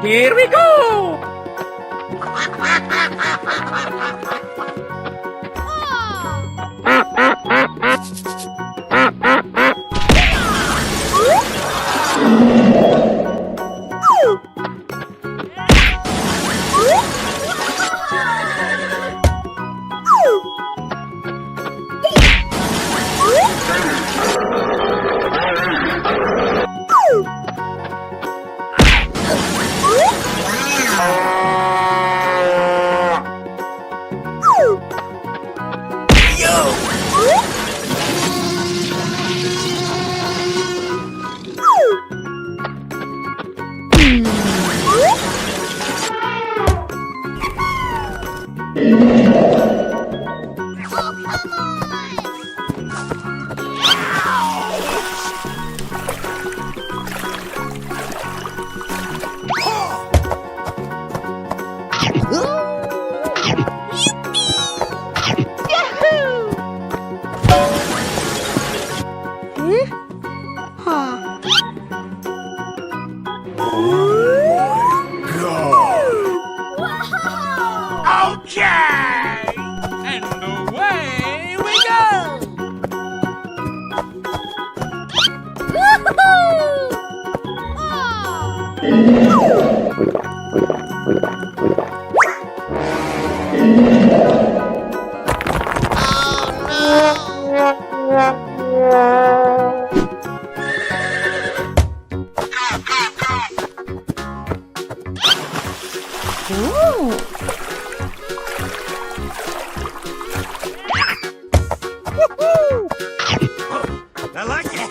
Here we go! I like it.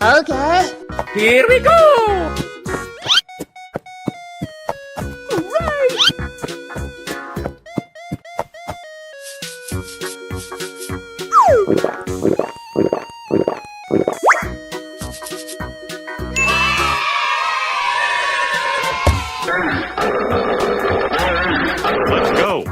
Okay. Here we go! Let's go.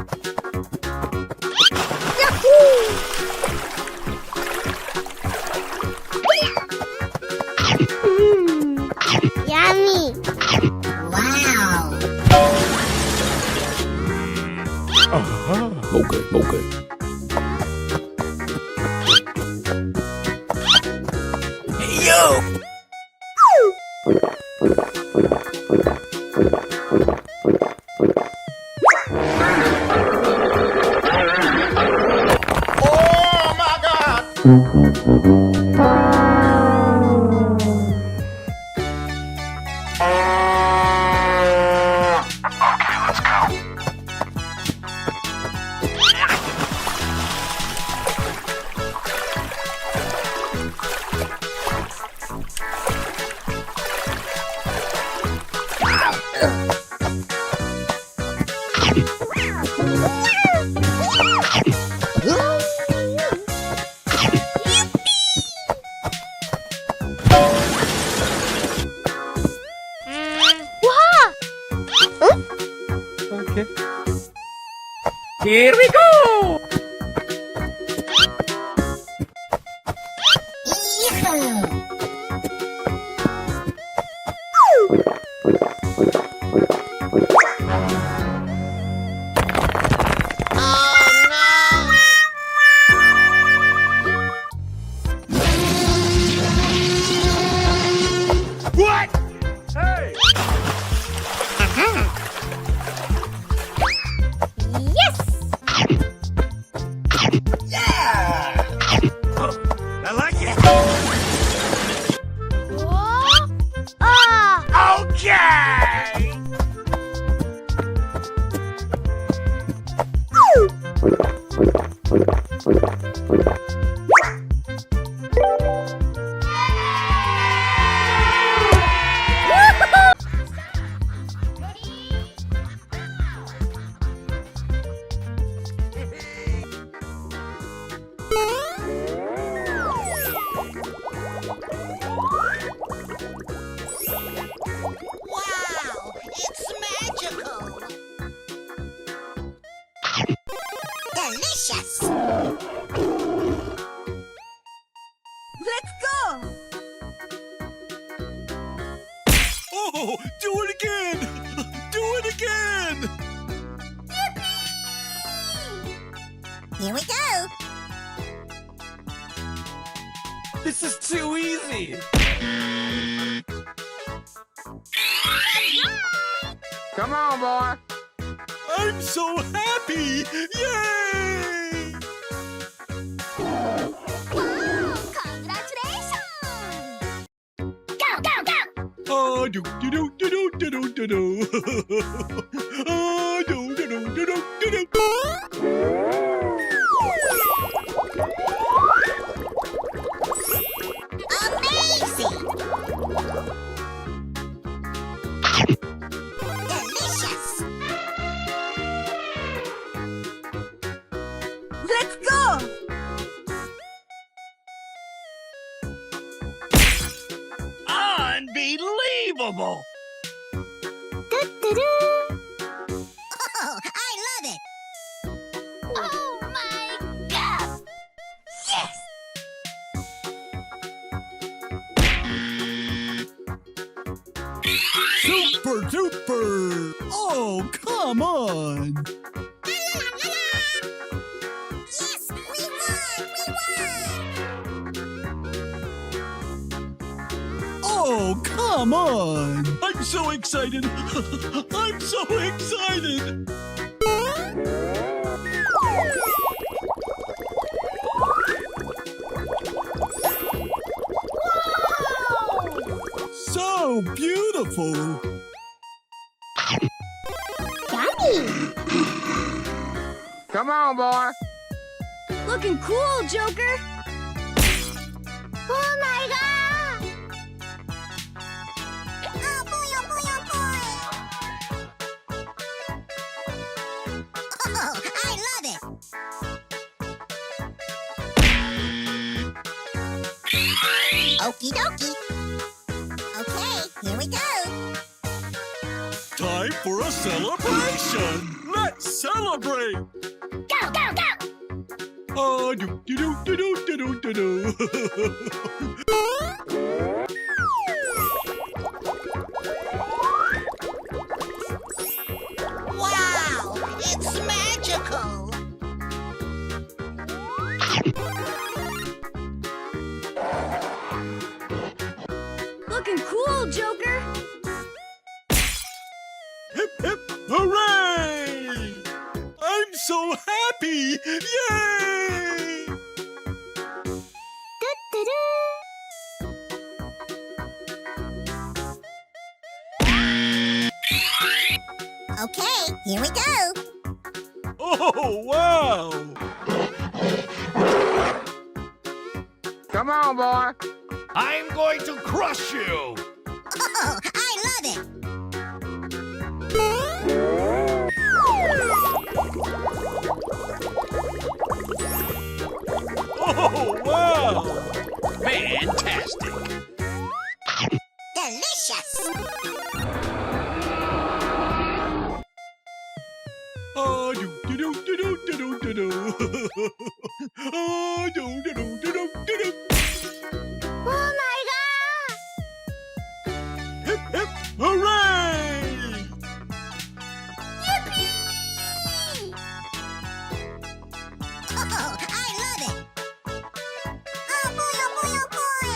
Yummy. Wow. Okay. Hey, yo! Oh my God! Okay, let's go. Okay. Here we go! What? Hey! Yes. here we go. This is too easy. Come on, boy. I'm so happy! Yay! Wow, congratulations! Go, go, go! Oh, do do do do do do do do do. Oh, do do do do do do do. Amazing! Delicious! Let's go! Unbelievable! Oh, I love it! Oh my god! Yes! Super duper! Oh, come on! Yes, we won! Oh, come on! I'm so excited! I'm so excited! So beautiful! Yummy! Come on, boy. Looking cool, Joker! Oh my god! Oh boy, oh boy, oh boy! Oh, I love it! Okie dokie! Okay, here we go! Time for a celebration! Let's celebrate! Go, go, go! Oh, do do do do do do do do. Wow! It's magical! Looking cool, Joker! Hip hip hooray! I'm so happy! Yay! Okay, here we go! Oh, wow! Come on, boy. I'm going to crush you! Oh, I love it! Oh, wow! Fantastic! Delicious! Oh, do do do do do do do do. Oh, do do do do do do do. Oh my god! Hip hip hooray! Yippee! Oh, I love it! Oh boy, oh boy, oh boy!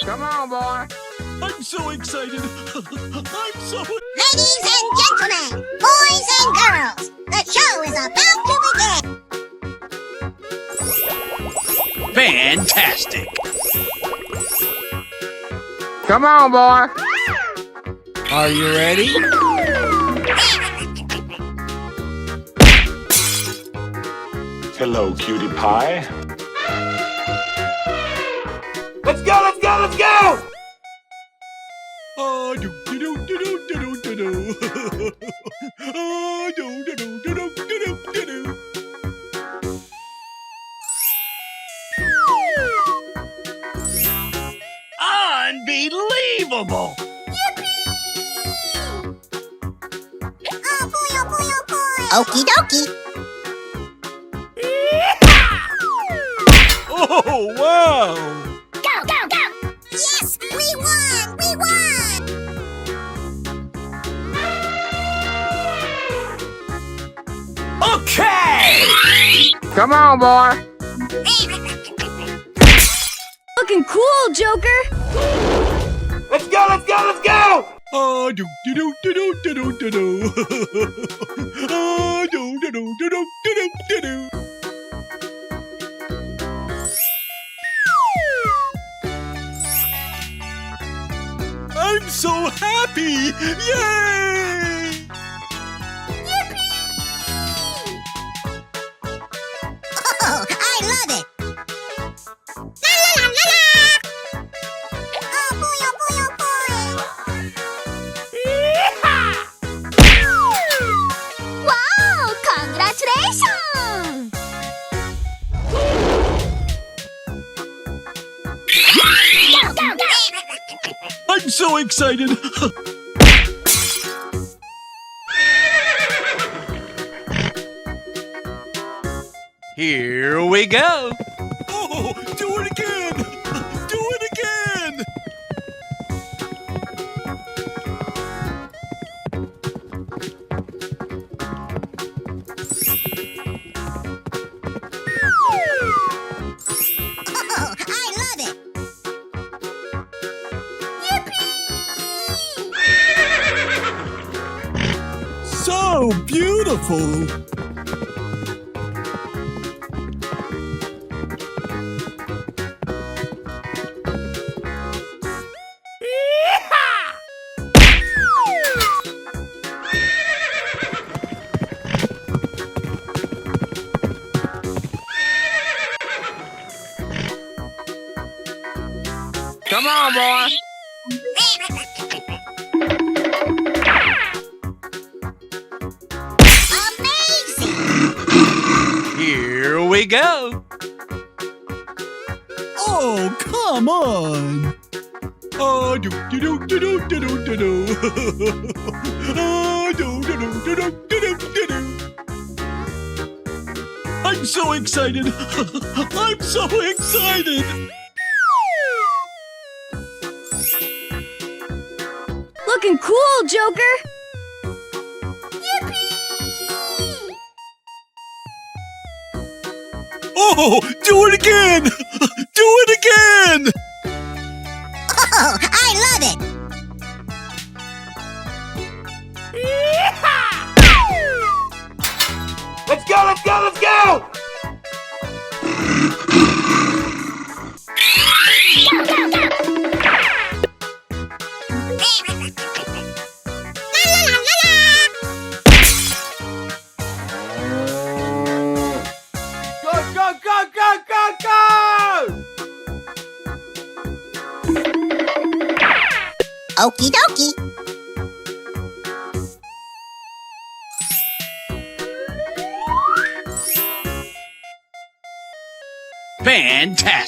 Come on, boy. I'm so excited! I'm so... Ladies and gentlemen, boys and girls, the show is about to begin! Fantastic! Come on, boy. Are you ready? Hello, cutie pie. Let's go, let's go, let's go! Oh, do do do do do do do do. Oh, do do do do do do do do. Unbelievable! Oh boy, oh boy, oh boy! Okie dokie! Oh, wow! Go, go, go! Yes, we won! We won! Come on, boy. Looking cool, Joker. Let's go, let's go, let's go! Ah, do do do do do do do do do. Ah, do do do do do do do do. I'm so happy! Yay! Oh, I love it. La la la la la. Oh boy, oh boy, oh boy. Wow! Congratulations! I'm so excited! Here we go! Oh, do it again! Do it again! Oh, I love it. So beautiful! Come on, boy. Amazing! Here we go! Oh, come on! Oh, do do do do do do do do do. Oh, do do do do do do do do do. I'm so excited! I'm so excited! Looking cool, Joker. Oh, do it again! Do it again! Oh, I love it. Let's go, let's go, let's go! Go, go, go, go, go, go! Okie dokie. Fantastic!